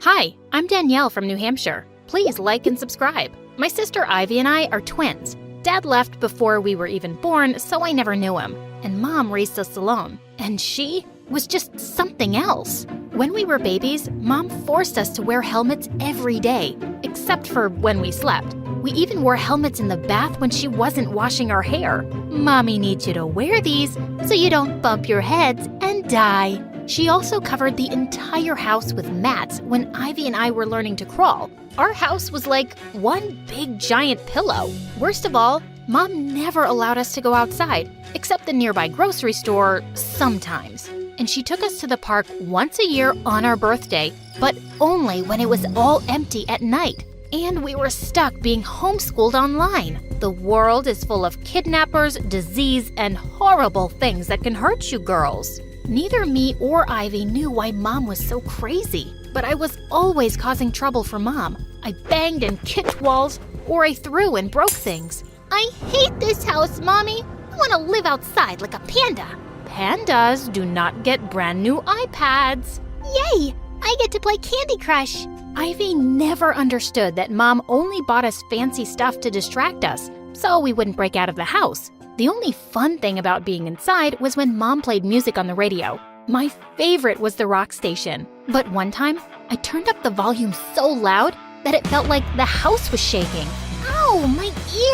Hi, I'm Danielle from New Hampshire. Please like and subscribe. My sister Ivy and I are twins. Dad left before we were even born, so I never knew him. And Mom raised us alone. And she was just something else. When we were babies, Mom forced us to wear helmets every day, except for when we slept. We even wore helmets in the bath when she wasn't washing our hair. Mommy needs you to wear these so you don't bump your heads and die. She also covered the entire house with mats when Ivy and I were learning to crawl. Our house was like one big giant pillow. Worst of all, Mom never allowed us to go outside, except the nearby grocery store sometimes. And she took us to the park once a year on our birthday, but only when it was all empty at night. And we were stuck being homeschooled online. The world is full of kidnappers, disease, and horrible things that can hurt you girls. Neither me or Ivy knew why Mom was so crazy, but I was always causing trouble for Mom. I banged and kicked walls, or I threw and broke things. I hate this house, Mommy. I want to live outside like a panda. Pandas do not get brand new iPads. Yay! I get to play Candy Crush. Ivy never understood that Mom only bought us fancy stuff to distract us, so we wouldn't break out of the house. The only fun thing about being inside was when Mom played music on the radio. My favorite was the rock station. But one time, I turned up the volume so loud that it felt like the house was shaking. Ow, my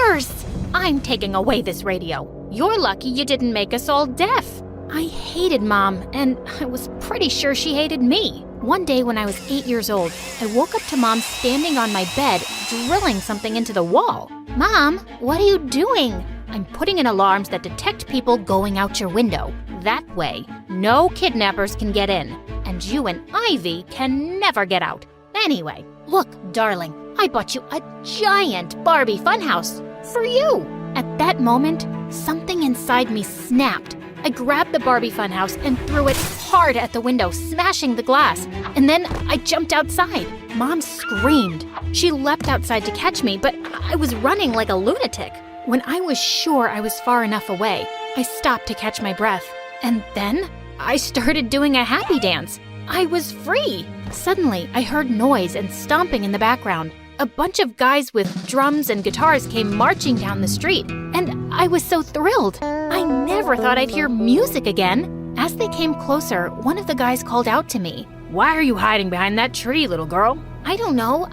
ears! I'm taking away this radio. You're lucky you didn't make us all deaf. I hated Mom, and I was pretty sure she hated me. One day when I was 8 years old, I woke up to Mom standing on my bed, drilling something into the wall. Mom, what are you doing? I'm putting in alarms that detect people going out your window. That way, no kidnappers can get in, and you and Ivy can never get out. Anyway, look, darling, I bought you a giant Barbie funhouse for you. At that moment, something inside me snapped. I grabbed the Barbie funhouse and threw it hard at the window, smashing the glass. And then I jumped outside. Mom screamed. She leapt outside to catch me, but I was running like a lunatic. When I was sure I was far enough away, I stopped to catch my breath. And then I started doing a happy dance. I was free. Suddenly, I heard noise and stomping in the background. A bunch of guys with drums and guitars came marching down the street, and I was so thrilled. I never thought I'd hear music again. As they came closer, one of the guys called out to me. "Why are you hiding behind that tree, little girl?" I don't know,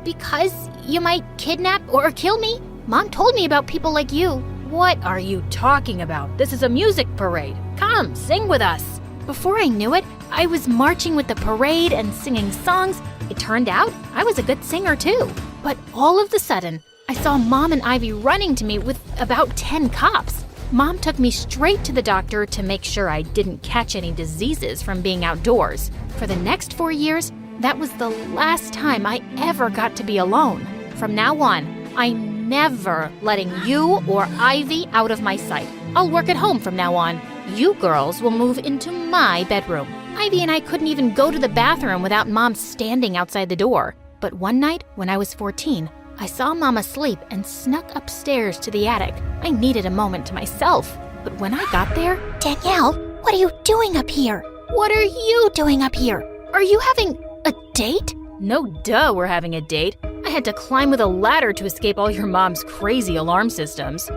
because you might kidnap or kill me. Mom told me about people like you. What are you talking about? This is a music parade. Come, sing with us. Before I knew it, I was marching with the parade and singing songs. It turned out I was a good singer too. But all of a sudden, I saw Mom and Ivy running to me with about 10 cops. Mom took me straight to the doctor to make sure I didn't catch any diseases from being outdoors. For the next 4 years, that was the last time I ever got to be alone. From now on, I'm never letting you or Ivy out of my sight. I'll work at home from now on. You girls will move into my bedroom. Ivy and I couldn't even go to the bathroom without Mom standing outside the door. But one night, when I was 14, I saw Mom asleep and snuck upstairs to the attic. I needed a moment to myself. But when I got there... Danielle, what are you doing up here? What are you doing up here? Are you having a date? No duh, we're having a date. I had to climb with a ladder to escape all your mom's crazy alarm systems.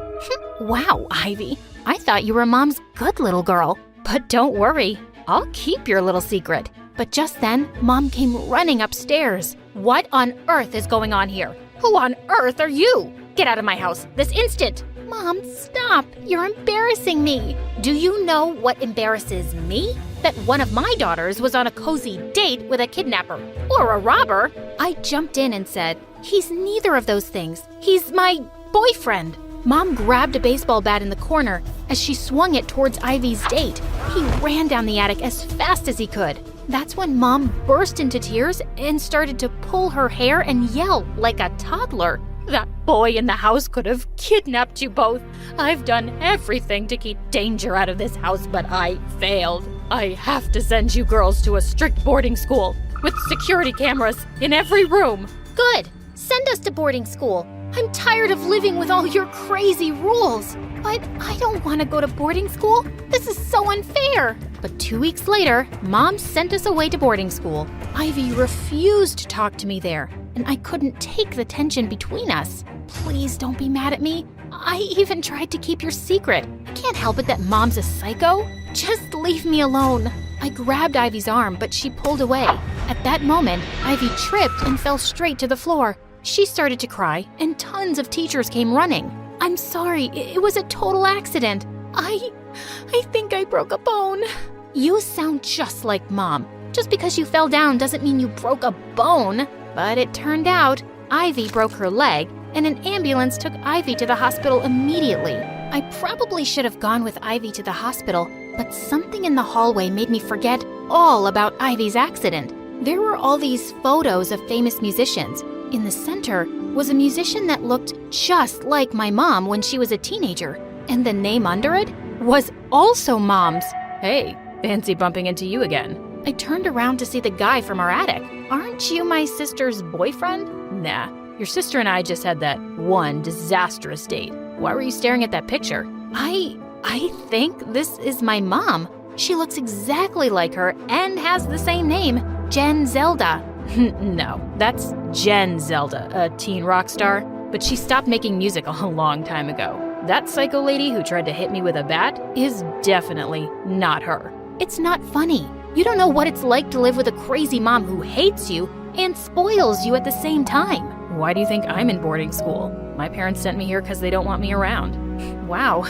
Wow, Ivy. I thought you were Mom's good little girl. But don't worry, I'll keep your little secret. But just then, Mom came running upstairs. What on earth is going on here? Who on earth are you? Get out of my house this instant. Mom, stop. You're embarrassing me. Do you know what embarrasses me? That one of my daughters was on a cozy date with a kidnapper or a robber. I jumped in and said, "He's neither of those things. He's my boyfriend." Mom grabbed a baseball bat in the corner as she swung it towards Ivy's date. He ran down the attic as fast as he could. That's when Mom burst into tears and started to pull her hair and yell like a toddler. "That boy in the house could have kidnapped you both. I've done everything to keep danger out of this house, but I failed. I have to send you girls to a strict boarding school with security cameras in every room." Good. Send us to boarding school. I'm tired of living with all your crazy rules. But I don't want to go to boarding school. This is so unfair. But 2 weeks later, Mom sent us away to boarding school. Ivy refused to talk to me there, and I couldn't take the tension between us. Please don't be mad at me. I even tried to keep your secret. I can't help it that Mom's a psycho. Just leave me alone. I grabbed Ivy's arm, but she pulled away. At that moment, Ivy tripped and fell straight to the floor. She started to cry, and tons of teachers came running. I'm sorry, it was a total accident. I think I broke a bone. You sound just like Mom. Just because you fell down doesn't mean you broke a bone. But it turned out Ivy broke her leg, and an ambulance took Ivy to the hospital immediately. I probably should have gone with Ivy to the hospital, but something in the hallway made me forget all about Ivy's accident. There were all these photos of famous musicians. In the center was a musician that looked just like my mom when she was a teenager, and the name under it was also Mom's. Hey, fancy bumping into you again. I turned around to see the guy from our attic. Aren't you my sister's boyfriend? Nah, your sister and I just had that one disastrous date. Why were you staring at that picture? I think this is my mom. She looks exactly like her and has the same name, Jen Zelda. No, that's Jen Zelda, a teen rock star, but she stopped making music a long time ago. That psycho lady who tried to hit me with a bat is definitely not her. It's not funny. You don't know what it's like to live with a crazy mom who hates you and spoils you at the same time. Why do you think I'm in boarding school? My parents sent me here because they don't want me around. Wow,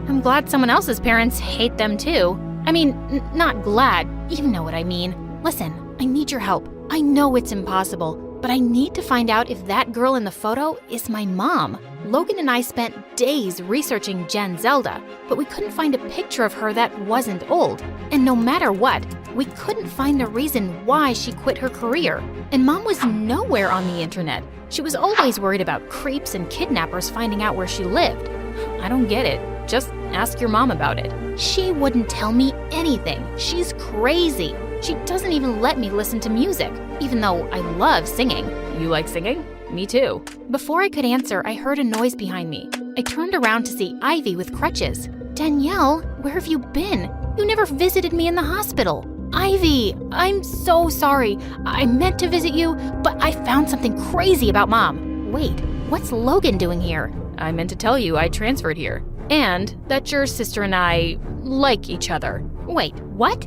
I'm glad someone else's parents hate them too. I mean, not glad, you know what I mean. Listen, I need your help. I know it's impossible, but I need to find out if that girl in the photo is my mom. Logan and I spent days researching Jen Zelda, but we couldn't find a picture of her that wasn't old. And no matter what, we couldn't find the reason why she quit her career. And Mom was nowhere on the internet. She was always worried about creeps and kidnappers finding out where she lived. I don't get it. Just ask your mom about it. She wouldn't tell me anything. She's crazy. She doesn't even let me listen to music, even though I love singing. You like singing? Me too. Before I could answer, I heard a noise behind me. I turned around to see Ivy with crutches. Danielle, where have you been? You never visited me in the hospital. Ivy, I'm so sorry. I meant to visit you, but I found something crazy about Mom. Wait, what's Logan doing here? I meant to tell you I transferred here, and that your sister and I like each other. Wait, what?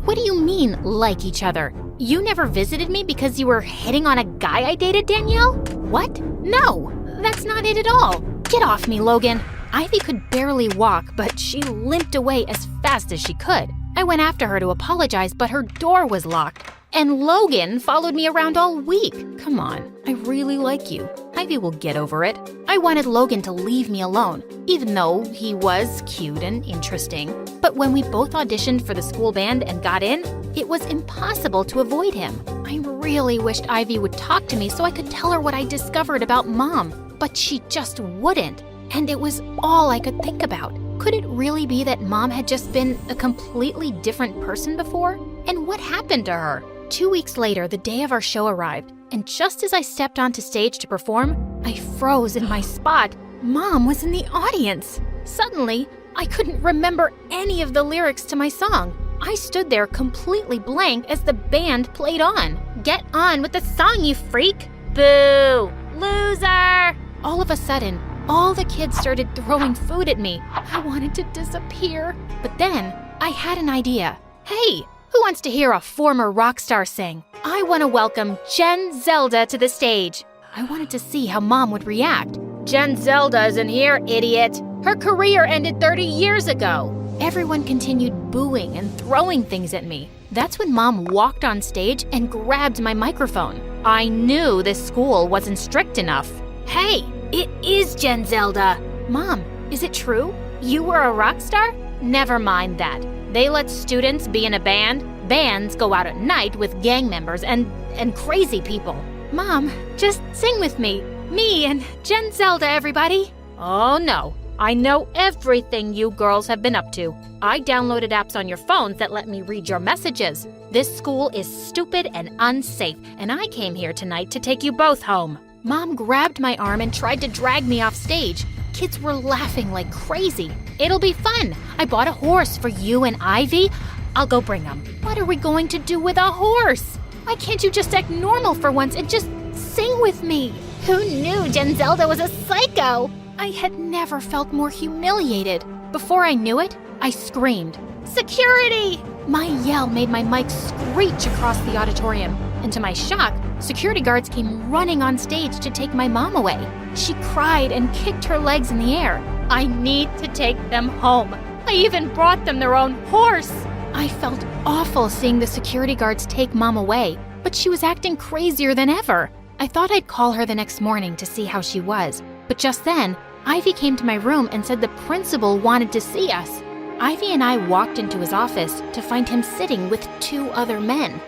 What do you mean, like each other? You never visited me because you were hitting on a guy I dated, Danielle? What? No, that's not it at all. Get off me, Logan. Ivy could barely walk, but she limped away as fast as she could. I went after her to apologize, but her door was locked. And Logan followed me around all week. Come on, I really like you. Ivy will get over it. I wanted Logan to leave me alone, even though he was cute and interesting. But when we both auditioned for the school band and got in, it was impossible to avoid him. I really wished Ivy would talk to me so I could tell her what I discovered about Mom, but she just wouldn't. And it was all I could think about. Could it really be that Mom had just been a completely different person before? And what happened to her? 2 weeks later, the day of our show arrived, and just as I stepped onto stage to perform, I froze in my spot. Mom was in the audience. Suddenly, I couldn't remember any of the lyrics to my song. I stood there completely blank as the band played on. Get on with the song, you freak! Boo! Loser! All of a sudden, all the kids started throwing food at me. I wanted to disappear. But then, I had an idea. Hey! Who wants to hear a former rock star sing? I want to welcome Jen Zelda to the stage. I wanted to see how Mom would react. Jen Zelda isn't here, idiot. Her career ended 30 years ago. Everyone continued booing and throwing things at me. That's when Mom walked on stage and grabbed my microphone. I knew this school wasn't strict enough. Hey, it is Jen Zelda. Mom, is it true? You were a rock star? Never mind that. They let students be in a band. Bands go out at night with gang members and crazy people. Mom, just sing with me. Me and Jen Zelda, everybody. Oh no, I know everything you girls have been up to. I downloaded apps on your phones that let me read your messages. This school is stupid and unsafe, and I came here tonight to take you both home. Mom grabbed my arm and tried to drag me off stage. Kids were laughing like crazy. It'll be fun. I bought a horse for you and Ivy. I'll go bring him. What are we going to do with a horse? Why can't you just act normal for once and just sing with me? Who knew Genzelda was a psycho? I had never felt more humiliated. Before I knew it, I screamed, "Security!" My yell made my mic screech across the auditorium, and to my shock, security guards came running on stage to take my mom away. She cried and kicked her legs in the air. I need to take them home. I even brought them their own horse. I felt awful seeing the security guards take Mom away, but she was acting crazier than ever. I thought I'd call her the next morning to see how she was, but just then, Ivy came to my room and said the principal wanted to see us. Ivy and I walked into his office to find him sitting with 2 other men.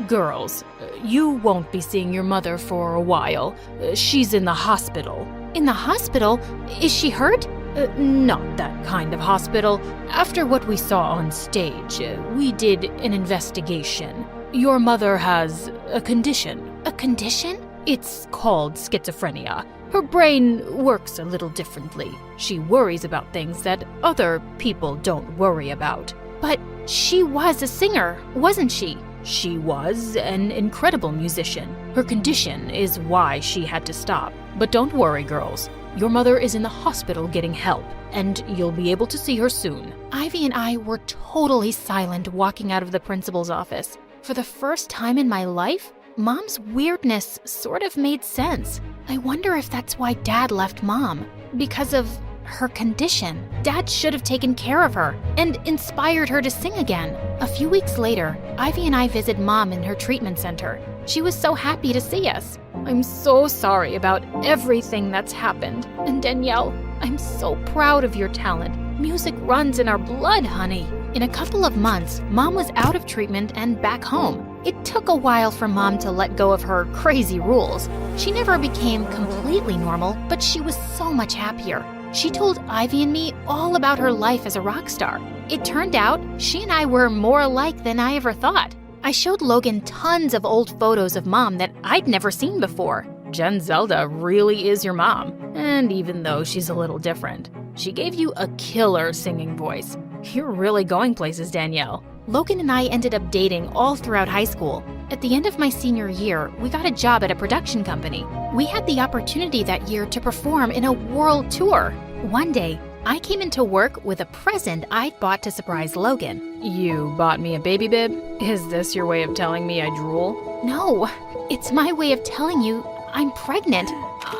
"Girls, you won't be seeing your mother for a while. She's in the hospital." "In the hospital? Is she hurt?" Not that kind of hospital. After what we saw on stage, we did an investigation. Your mother has a condition." "A condition?" "It's called schizophrenia. Her brain works a little differently. She worries about things that other people don't worry about." "But she was a singer, wasn't she?" "She was an incredible musician. Her condition is why she had to stop. But don't worry, girls. Your mother is in the hospital getting help, and you'll be able to see her soon." Ivy and I were totally silent walking out of the principal's office. For the first time in my life, Mom's weirdness sort of made sense. I wonder if that's why Dad left Mom. Because of her condition. Dad should have taken care of her and inspired her to sing again. A few weeks later, Ivy and I visited Mom in her treatment center. She was so happy to see us. "I'm so sorry about everything that's happened. And Danielle, I'm so proud of your talent. Music runs in our blood, honey." In a couple of months, Mom was out of treatment and back home. It took a while for Mom to let go of her crazy rules. She never became completely normal, but she was so much happier. She told Ivy and me all about her life as a rock star. It turned out she and I were more alike than I ever thought. I showed Logan tons of old photos of Mom that I'd never seen before. Genzelda really is your mom, and even though she's a little different, she gave you a killer singing voice. You're really going places, Danielle. Logan and I ended up dating all throughout high school. At the end of my senior year, we got a job at a production company. We had the opportunity that year to perform in a world tour. One day, I came into work with a present I'd bought to surprise Logan. "You bought me a baby bib? Is this your way of telling me I drool?" "No, it's my way of telling you I'm pregnant.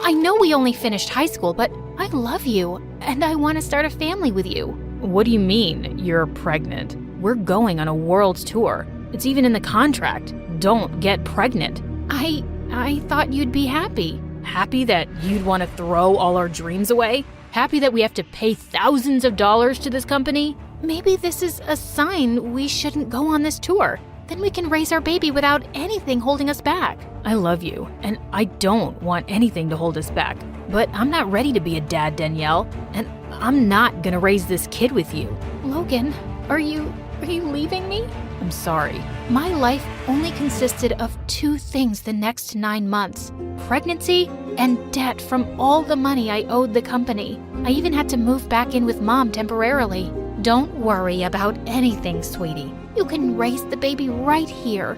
I know we only finished high school, but I love you, and I want to start a family with you." "What do you mean, you're pregnant? We're going on a world tour. It's even in the contract. Don't get pregnant." I thought you'd be happy. Happy that you'd want to throw all our dreams away? Happy that we have to pay thousands of dollars to this company? Maybe this is a sign we shouldn't go on this tour. Then we can raise our baby without anything holding us back. I love you, and I don't want anything to hold us back. But I'm not ready to be a dad, Danielle, and I'm not gonna raise this kid with you. Logan, are you leaving me? I'm sorry. My life only consisted of 2 things the next 9 months: pregnancy and debt from all the money I owed the company. I even had to move back in with Mom temporarily. Don't worry about anything, sweetie. You can raise the baby right here.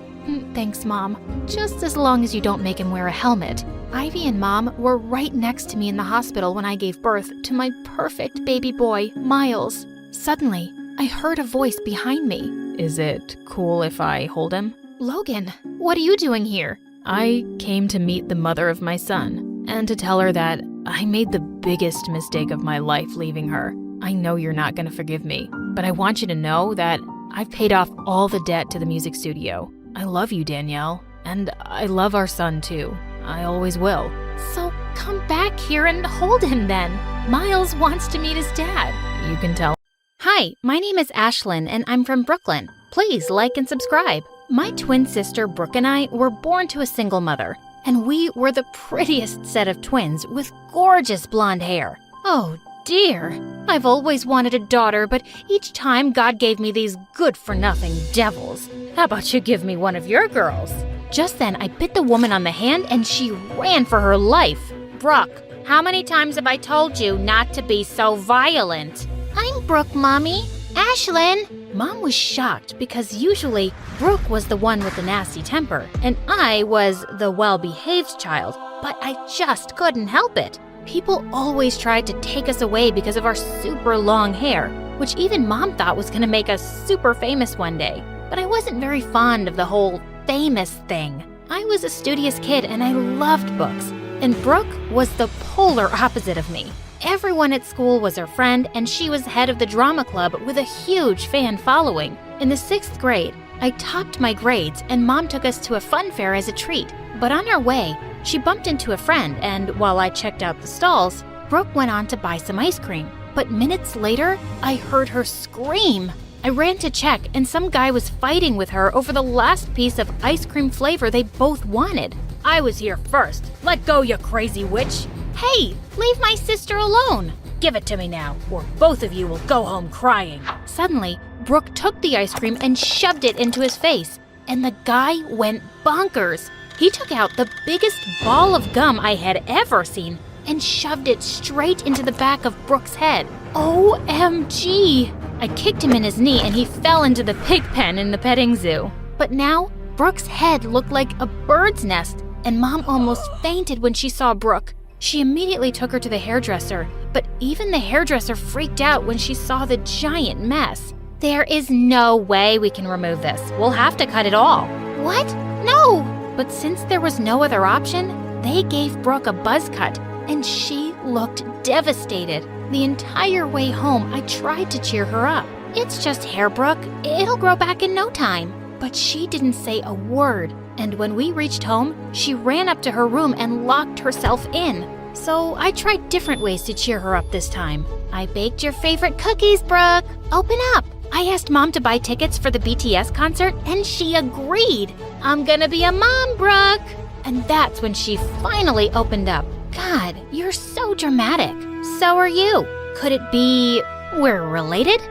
Thanks, Mom. Just as long as you don't make him wear a helmet. Ivy and Mom were right next to me in the hospital when I gave birth to my perfect baby boy, Miles. Suddenly, I heard a voice behind me. Is it cool if I hold him? Logan, what are you doing here? I came to meet the mother of my son and to tell her that I made the biggest mistake of my life leaving her. I know you're not going to forgive me, but I want you to know that I've paid off all the debt to the music studio. I love you, Danielle, and I love our son too. I always will. So come back here and hold him then. Miles wants to meet his dad. You can tell. Hi, my name is Ashlyn and I'm from Brooklyn. Please like and subscribe. My twin sister Brooke and I were born to a single mother, and we were the prettiest set of twins with gorgeous blonde hair. Oh dear, I've always wanted a daughter, but each time God gave me these good-for-nothing devils. How about you give me one of your girls? Just then, I bit the woman on the hand and she ran for her life. Brooke, how many times have I told you not to be so violent? I'm Brooke, Mommy. Ashlyn. Mom was shocked because usually Brooke was the one with the nasty temper and I was the well-behaved child, but I just couldn't help it. People always tried to take us away because of our super long hair, which even Mom thought was going to make us super famous one day. But I wasn't very fond of the whole famous thing. I was a studious kid and I loved books, and Brooke was the polar opposite of me. Everyone at school was her friend, and she was head of the drama club with a huge fan following. In the 6th grade, I topped my grades, and Mom took us to a fun fair as a treat. But on our way, she bumped into a friend, and while I checked out the stalls, Brooke went on to buy some ice cream. But minutes later, I heard her scream. I ran to check, and some guy was fighting with her over the last piece of ice cream flavor they both wanted. I was here first. Let go, you crazy witch. Hey, leave my sister alone. Give it to me now, or both of you will go home crying. Suddenly, Brooke took the ice cream and shoved it into his face, and the guy went bonkers. He took out the biggest ball of gum I had ever seen and shoved it straight into the back of Brooke's head. OMG! I kicked him in his knee and he fell into the pig pen in the petting zoo. But now, Brooke's head looked like a bird's nest, and Mom almost fainted when she saw Brooke. She immediately took her to the hairdresser, but even the hairdresser freaked out when she saw the giant mess. There is no way we can remove this. We'll have to cut it all. What? No! But since there was no other option, they gave Brooke a buzz cut, and she looked devastated. The entire way home, I tried to cheer her up. It's just hair, Brooke. It'll grow back in no time. But she didn't say a word, and when we reached home, she ran up to her room and locked herself in. So I tried different ways to cheer her up this time. I baked your favorite cookies, Brooke. Open up. I asked Mom to buy tickets for the BTS concert, and she agreed. I'm gonna be a mom, Brooke. And that's when she finally opened up. God, you're so dramatic. So are you. Could it be we're related?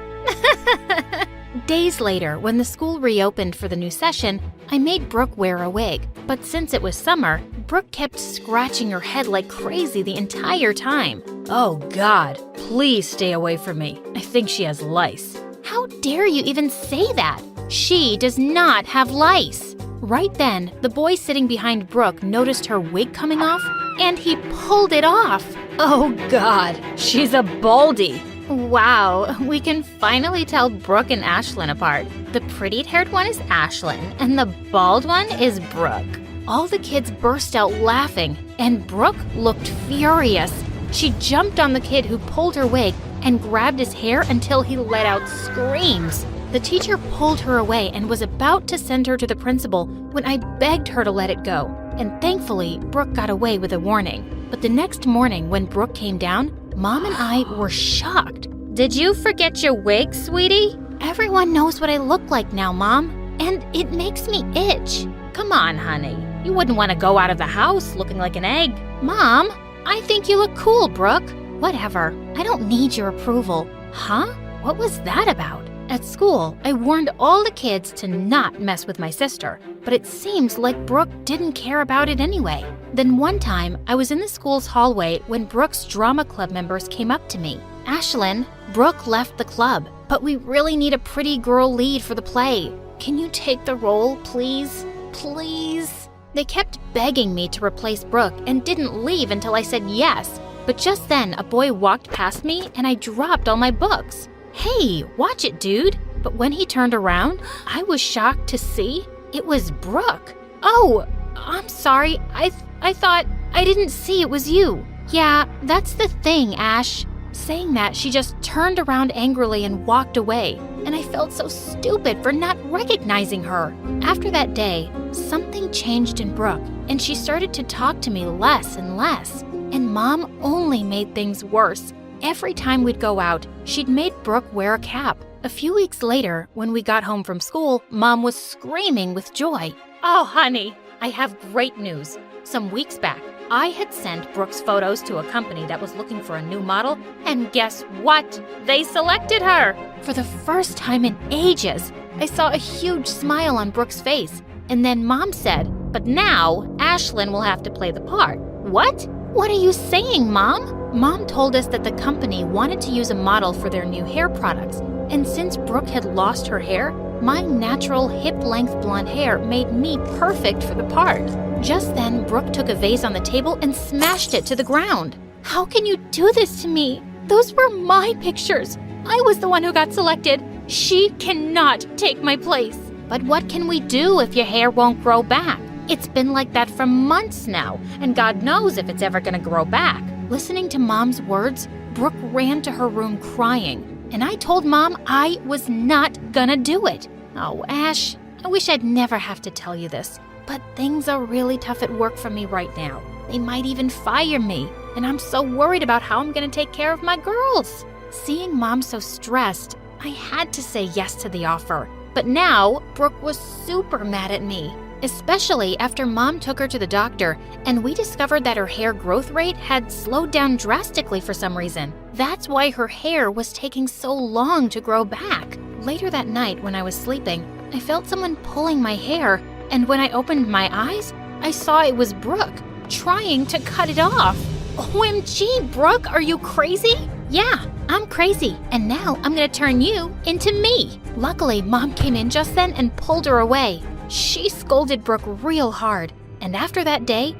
Days later, when the school reopened for the new session, I made Brooke wear a wig. But since it was summer, Brooke kept scratching her head like crazy the entire time. Oh God, please stay away from me. I think she has lice. How dare you even say that? She does not have lice. Right then, the boy sitting behind Brooke noticed her wig coming off, and he pulled it off. Oh God, she's a baldy. Wow, we can finally tell Brooke and Ashlyn apart. The pretty-haired one is Ashlyn, and the bald one is Brooke. All the kids burst out laughing, and Brooke looked furious. She jumped on the kid who pulled her wig and grabbed his hair until he let out screams. The teacher pulled her away and was about to send her to the principal when I begged her to let it go. And thankfully, Brooke got away with a warning. But the next morning when Brooke came down, Mom and I were shocked. Did you forget your wig, sweetie? Everyone knows what I look like now, Mom, and it makes me itch. Come on, honey. You wouldn't want to go out of the house looking like an egg. Mom, I think you look cool, Brooke. Whatever. I don't need your approval. Huh? What was that about? At school, I warned all the kids to not mess with my sister, but it seems like Brooke didn't care about it anyway. Then one time, I was in the school's hallway when Brooke's drama club members came up to me. Ashlyn, Brooke left the club, but we really need a pretty girl lead for the play. Can you take the role, please? Please? They kept begging me to replace Brooke and didn't leave until I said yes. But just then, a boy walked past me and I dropped all my books. Hey, watch it, dude. But when he turned around, I was shocked to see it was Brooke. Oh, I'm sorry. I thought I didn't see it was you. Yeah, that's the thing, Ash. Saying that, she just turned around angrily and walked away, and I felt so stupid for not recognizing her. After that day, something changed in Brooke, and she started to talk to me less and less. And Mom only made things worse. Every time we'd go out, she'd made Brooke wear a cap. A few weeks later, when we got home from school, Mom was screaming with joy. Oh, honey, I have great news. Some weeks back, I had sent Brooke's photos to a company that was looking for a new model, and guess what? They selected her! For the first time in ages, I saw a huge smile on Brooke's face, and then Mom said, but now Ashlyn will have to play the part. What? What are you saying, Mom? Mom told us that the company wanted to use a model for their new hair products, And since Brooke had lost her hair, my natural hip-length blonde hair made me perfect for the part. Just then, Brooke took a vase on the table and smashed it to the ground. How can you do this to me? Those were my pictures. I was the one who got selected. She cannot take my place. But what can we do if your hair won't grow back? It's been like that for months now, and God knows if it's ever gonna grow back. Listening to Mom's words, Brooke ran to her room crying, and I told Mom I was not gonna do it. Oh, Ash, I wish I'd never have to tell you this, but things are really tough at work for me right now. They might even fire me, and I'm so worried about how I'm gonna take care of my girls. Seeing Mom so stressed, I had to say yes to the offer. But now, Brooke was super mad at me, especially after Mom took her to the doctor and we discovered that her hair growth rate had slowed down drastically for some reason. That's why her hair was taking so long to grow back. Later that night when I was sleeping, I felt someone pulling my hair, and when I opened my eyes, I saw it was Brooke, trying to cut it off. OMG, Brooke, are you crazy? Yeah, I'm crazy, and now I'm gonna turn you into me. Luckily, Mom came in just then and pulled her away. She scolded Brooke real hard, and after that day,